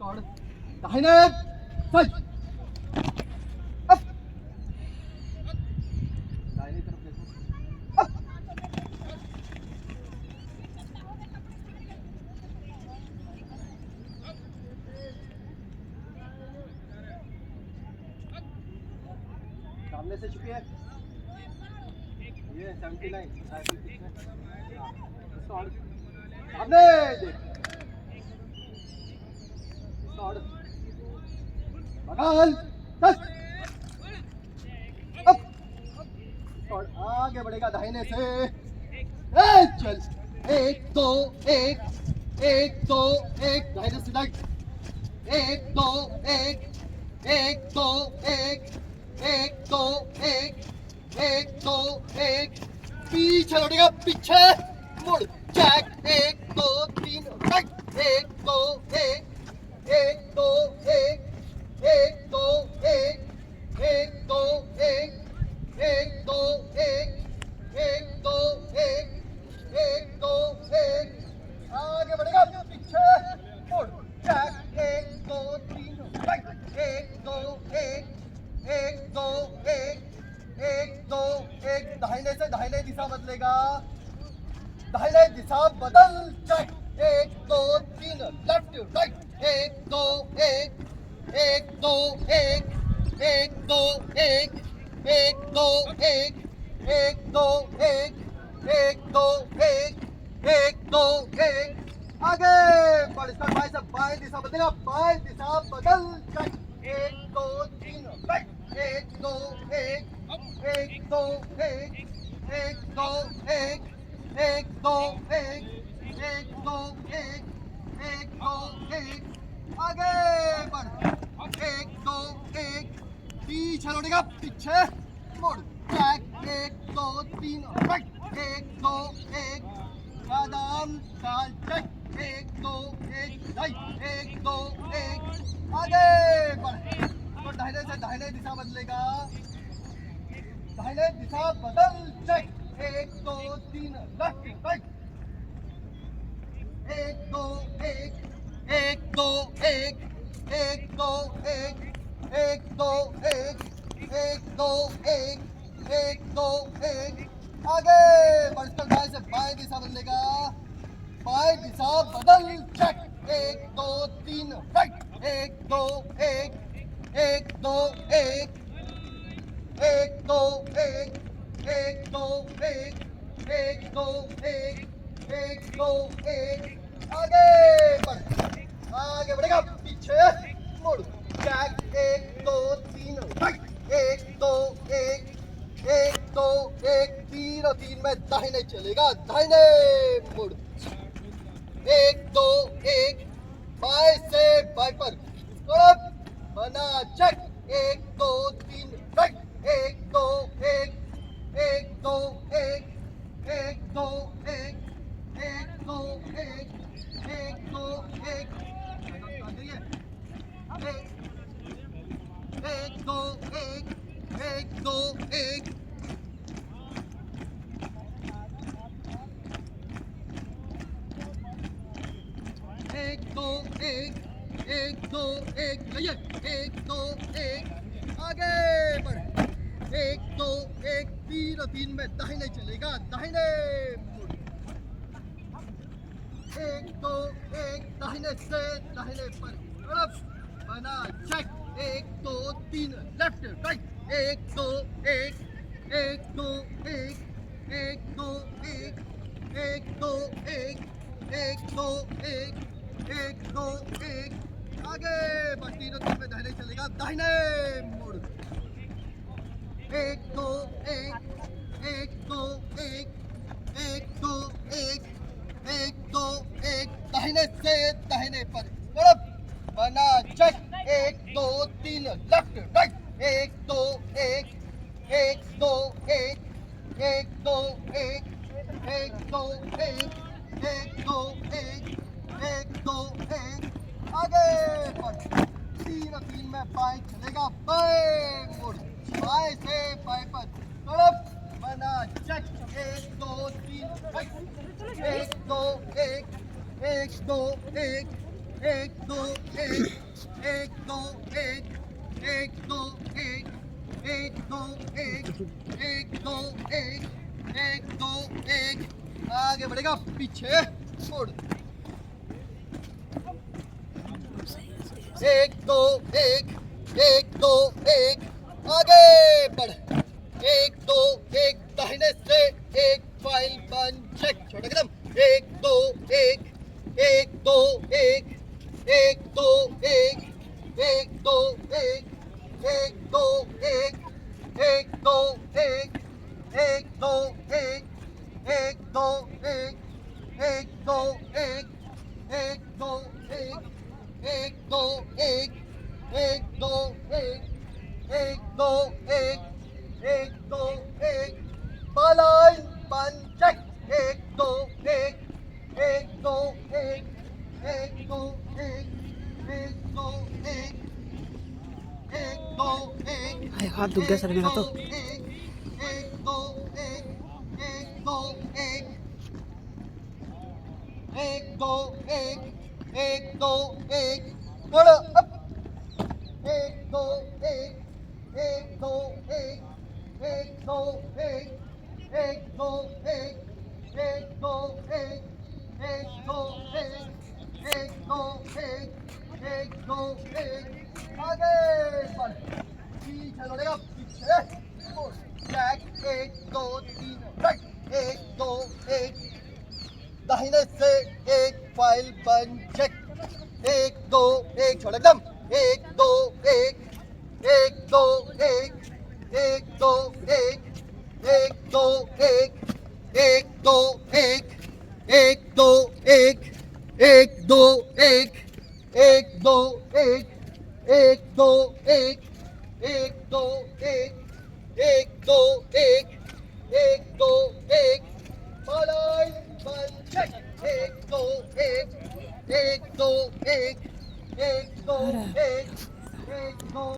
Start दाहिने side up दाहिने तरफ देखो अप सामने से छुपिए ये 79 स्टार्ट सामने देख स्टार्ट बगल टच अप और आगे बढ़ेगा दाहिने से चल 1 2 1 1 2 1 दाहिने से लाइट 1 2 1 1 2 1 1 2 1 1 2 1 पीछे लौटेगा पीछे मुड़ चेक 1 2 3 राइट 1 2 1 1 2 1 1 2 1 1 2 1 1 2 1 1 2 1 1 2 1 आगे बढ़ेगा पीछे मुड़ चेक 1 2 3 राइट 1 2 1 1 2 1 1 2 1 दाहिने से दाहिने दिशा बदलेगा दाहिने दिशा बदल चेक 1 2 3 लेफ्ट राइट 1 2 1 1 2 1 1 2 1 1 2 1 1 2 1 1 2 1 1 2 1 आगे बढ़ इसका बाएं दिशा बदलेगा बाएं दिशा बदल चेक 1 2 3 राइट 1 2 1 1 2 1 1 2 1 1 2 1 1 2 1 1 2 1 आगे बढ़ 1 2 1 पीछे लौटेगा पीछे मुड़ चेक 1 2 3 राइट 1 2 1 कदम चाल चेक 1 2 1 राइट 1 2 1 आगे बढ़ तो दाहिने से दाहिने दिशा बदलेगा दाहिने दिशा बदल चेक 1 2 3 लेफ्ट राइट 1 2 1 1 2 1 1 2 1 1 2 1 1 2 1 1 2 1 आगे बढ़कर दाएं से बाएं दिशा बदलेगा बाएं दिशा बदल चेक 1 2 3 राइट 1 2 1 1 2 1 1 2 1 1 2 1 1 2 1 1 2 1 आगे बढ़ आगे बढ़ेगा पीछे मुड़ चेक 1 2 3 राइट 1 2 1 1 2 1 3 और 3 में दाहिने चलेगा दाहिने मुड़ 1 2 1 बाएं से बाएं पर बना चेक 1 2 3 राइट 1 2 1 1 2 1 1 2 1 1 2 1 1 2 1 1 2 1 1 2 1 1 2 1 1 2 1 भैया 1 2 1 आगे बढ़ 1 2 1 3 और 3 में दाहिने चलेगा दाहिने मुड़ 1 2 1 दाहिने से दाहिने पर बना चेक 1 2 3 लेफ्ट राइट 1 2 1 1 2 1 1 2 1 1 2 1 1 2 1 1 2 1 आगे बढ़ 3 और 3 में दाहिने चलेगा दाहिने मुड़ 1 2 1 1 2 1 1 2 1 1 2 1 दाहिने से दाहिने पर बना चेक 1 2 3 लेफ्ट राइट 1 2 1 1 2 1 1 2 1 1 2 1 1 2 1 1 2 1 आगे बढ़ 3 और 3 में बाएं चलेगा बाएं मुड़ बाएं से बाएं पर बना चेक 1 2 3 1 2 1 1 2 1 एक दो एक, एक दो एक, एक दो एक, एक दो एक, एक दो एक, एक दो एक, आगे बढ़ेगा पीछे छोड़, एक दो एक, एक दो एक, आगे बढ़, एक दो एक, दाहिने से एक, फाइल बन चेक, छोटा कदम, एक दो एक, एक दो एक, एक दो एक, एक दो एक, एक दो एक, एक दो एक, एक दो एक, एक दो एक, एक दो एक, एक दो एक, एक दो एक, एक दो एक, एक दो एक, एक दो एक, बालाइन बन चेक, एक दो एक, एक दो एक, एक दो एक, एक दो एक, एक दो एक, Ay, हाथ दुख गया सर मेरा तो। एक, एक दो एक, एक दो एक, एक दो एक, एक दो एक, बोलो अप, एक दो एक, एक दो एक, एक दो एक, एक दो एक, एक दो एक, एक दो एक, एक दो एक, एक दो एक, आगे बढ़, पीछे लौटेगा पीछे, बैक, एक दो तीन, राइट, एक दो एक, दाहिने से एक, फाइल बन चेक, एक दो एक, छोड़ एकदम, एक दो एक, एक दो एक, एक दो एक, एक दो एक, एक दो एक, एक दो एक, एक दो एक, एक दो एक, एक दो एक, एक दो एक, एक दो एक, एक दो एक, बालाइन बन चेक, एक दो एक, एक दो एक, एक दो एक, एक दो